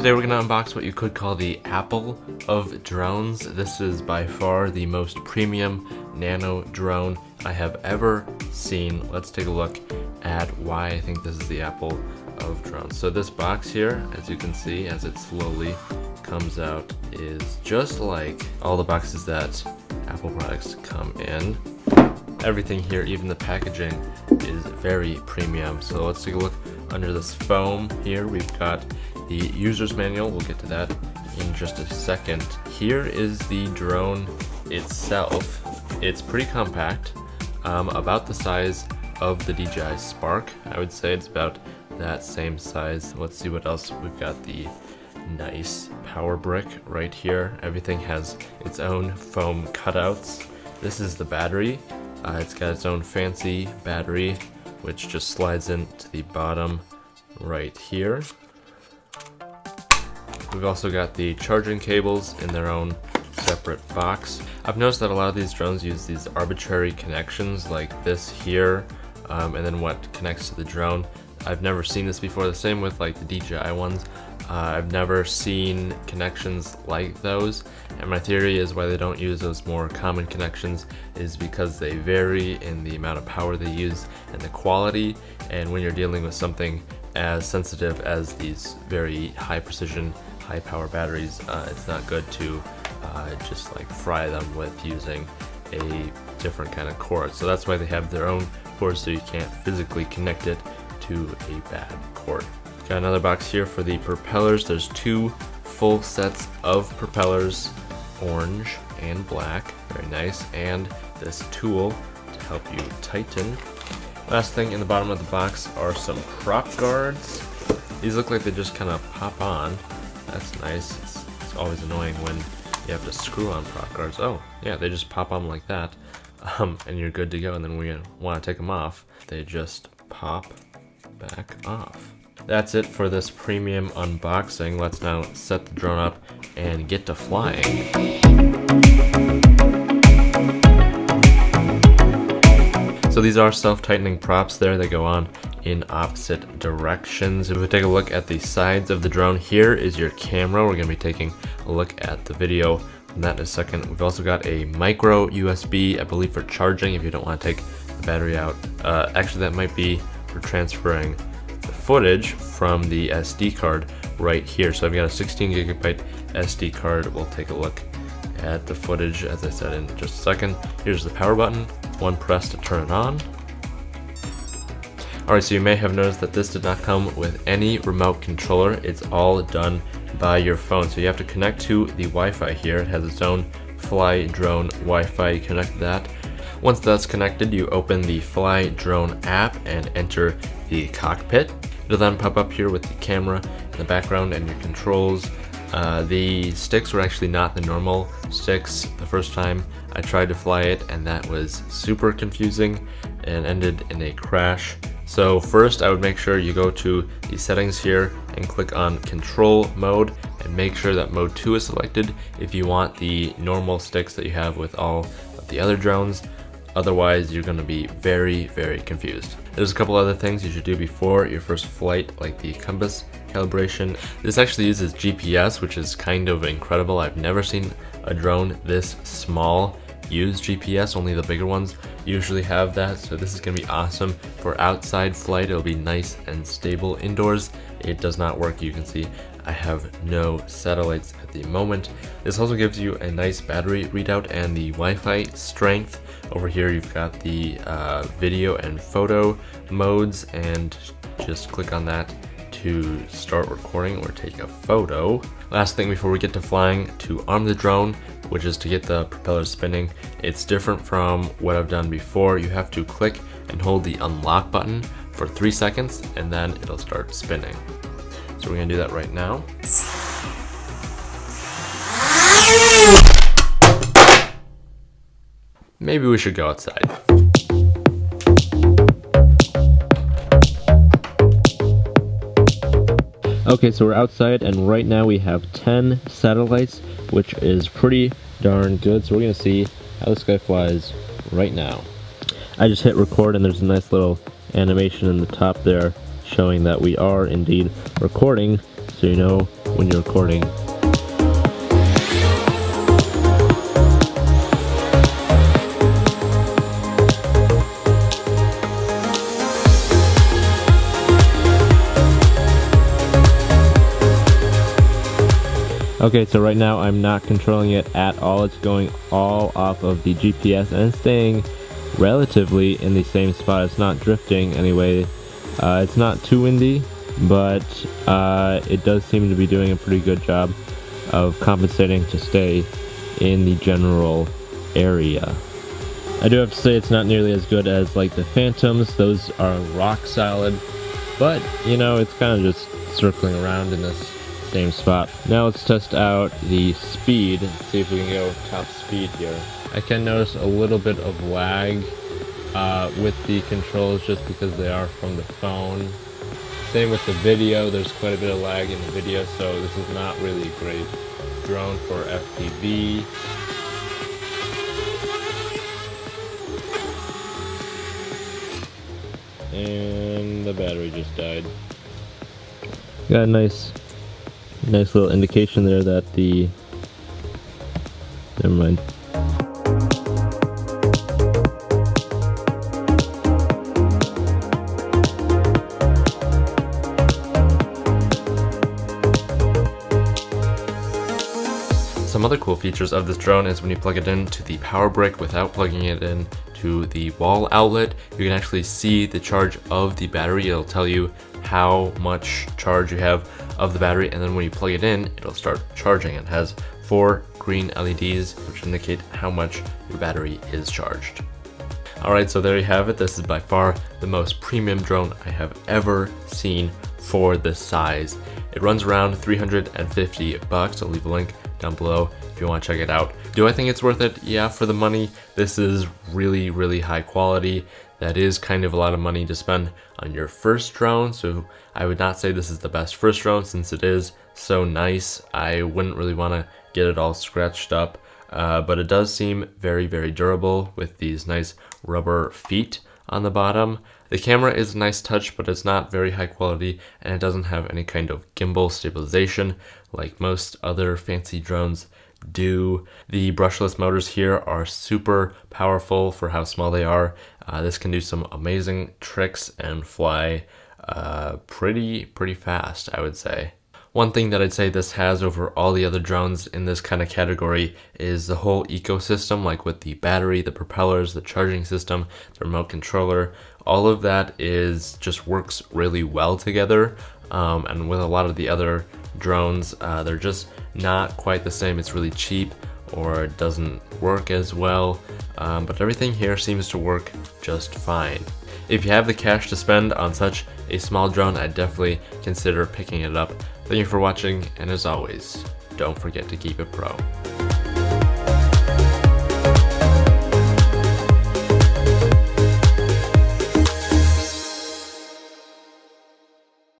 Today we're gonna unbox what you could call the Apple of drones. This is by far the most premium nano drone I have ever seen. Let's take a look at why I think this is the Apple of drones. So this box here, as you can see, as it slowly comes out, is just like all the boxes that Apple products come in. Everything here, even the packaging, is very premium. So let's take a look under this foam here. We've got the user's manual. We'll get to that in just a second. Here is the drone itself. It's pretty compact, about the size of the DJI Spark. I would say it's about that same size. Let's see what else. We've got the nice power brick right here. Everything has its own foam cutouts. This is the battery. It's got its own fancy battery, which just slides into the bottom right here. We've also got the charging cables in their own separate box. I've noticed that a lot of these drones use these arbitrary connections like this here, and then what connects to the drone. I've never seen this before. The same with like the DJI ones. I've never seen connections like those, and my theory is why they don't use those more common connections is because they vary in the amount of power they use and the quality, and when you're dealing with something as sensitive as these very high precision, high power batteries, it's not good to just like fry them with using a different kind of cord. So that's why they have their own cord, so you can't physically connect it to a bad cord. Got another box here for the propellers. There's two full sets of propellers, orange and black, very nice, and this tool to help you tighten. Last thing in the bottom of the box are some prop guards. These look like they just kind of pop on. That's nice. It's always annoying when you have to screw on prop guards. Oh yeah, they just pop on like that, and you're good to go. And then when you want to take them off, they just pop back off. That's it for this premium unboxing. Let's now set the drone up and get to flying. So these are self-tightening props there. They go on in opposite directions. If we take a look at the sides of the drone, here is your camera. We're going to be taking a look at the video on that in a second. We've also got a micro USB, I believe, for charging if you don't want to take the battery out. Actually, that might be for transferring the footage from the SD card right here. So I've got a 16 gigabyte SD card. We'll take a look at the footage, as I said, in just a second. Here's the power button, one press to turn it on. Alright, so you may have noticed that this did not come with any remote controller. It's all done by your phone. So you have to connect to the Wi-Fi here. It has its own Fly Drone Wi-Fi. You connect that. Once that's connected, you open the Fly Drone app and enter the cockpit. It'll then pop up here with the camera in the background and your controls. The sticks were actually not the normal sticks the first time I tried to fly it, and that was super confusing and ended in a crash. So first I would make sure you go to the settings here and click on control mode and make sure that mode 2 is selected if you want the normal sticks that you have with all of the other drones. Otherwise, you're going to be very, very confused. There's a couple other things you should do before your first flight, like the compass calibration. This actually uses GPS, which is kind of incredible. I've never seen a drone this small use GPS. Only the bigger ones usually have that. So this is going to be awesome for outside flight. It'll be nice and stable. Indoors, it does not work. You can see I have no satellites at the moment. This also gives you a nice battery readout and the Wi-Fi strength. Over here you've got the video and photo modes, and just click on that to start recording or take a photo. Last thing before we get to flying, to arm the drone, which is to get the propeller spinning. It's different from what I've done before. You have to click and hold the unlock button for 3 seconds and then it'll start spinning. So we're gonna do that right now. Maybe we should go outside. Okay, so we're outside and right now we have 10 satellites, which is pretty darn good. So we're gonna see how this guy flies right now. I just hit record and there's a nice little animation in the top there showing that we are indeed recording, so you know when you're recording. Okay, so right now I'm not controlling it at all. It's going all off of the GPS and staying relatively in the same spot. It's not drifting anyway. It's not too windy, but it does seem to be doing a pretty good job of compensating to stay in the general area. I do have to say it's not nearly as good as like the Phantoms. Those are rock solid, but you know, it's kind of just circling around in this same spot. Now let's test out the speed. Let's see if we can go top speed here. I can notice a little bit of lag with the controls just because they are from the phone. Same with the video, there's quite a bit of lag in the video, so this is not really a great drone for FPV. And the battery just died. Got a nice little indication there that the... Never mind. Some other cool features of this drone is when you plug it into the power brick without plugging it in to the wall outlet, you can actually see the charge of the battery. It'll tell you how much charge you have of the battery, and then when you plug it in, it'll start charging. It has 4 green LEDs which indicate how much your battery is charged. Alright, so there you have it. This is by far the most premium drone I have ever seen for this size. It runs around $350. I'll leave a link down below if you want to check it out. Do I think it's worth it? Yeah, for the money. This is really high quality. That is kind of a lot of money to spend on your first drone, so I would not say this is the best first drone since it is so nice. I wouldn't really want to get it all scratched up, but it does seem very durable with these nice rubber feet on the bottom. The camera is a nice touch, but it's not very high quality, and it doesn't have any kind of gimbal stabilization like most other fancy drones do. The brushless motors here are super powerful for how small they are. This can do some amazing tricks and fly pretty fast, I would say. One thing that I'd say this has over all the other drones in this kind of category is the whole ecosystem, like with the battery, the propellers, the charging system, the remote controller. All of that just works really well together. And with a lot of the other drones, they're just not quite the same. It's really cheap, or it doesn't work as well. But everything here seems to work just fine. If you have the cash to spend on such a small drone, I'd definitely consider picking it up. Thank you for watching, and as always, don't forget to keep it pro.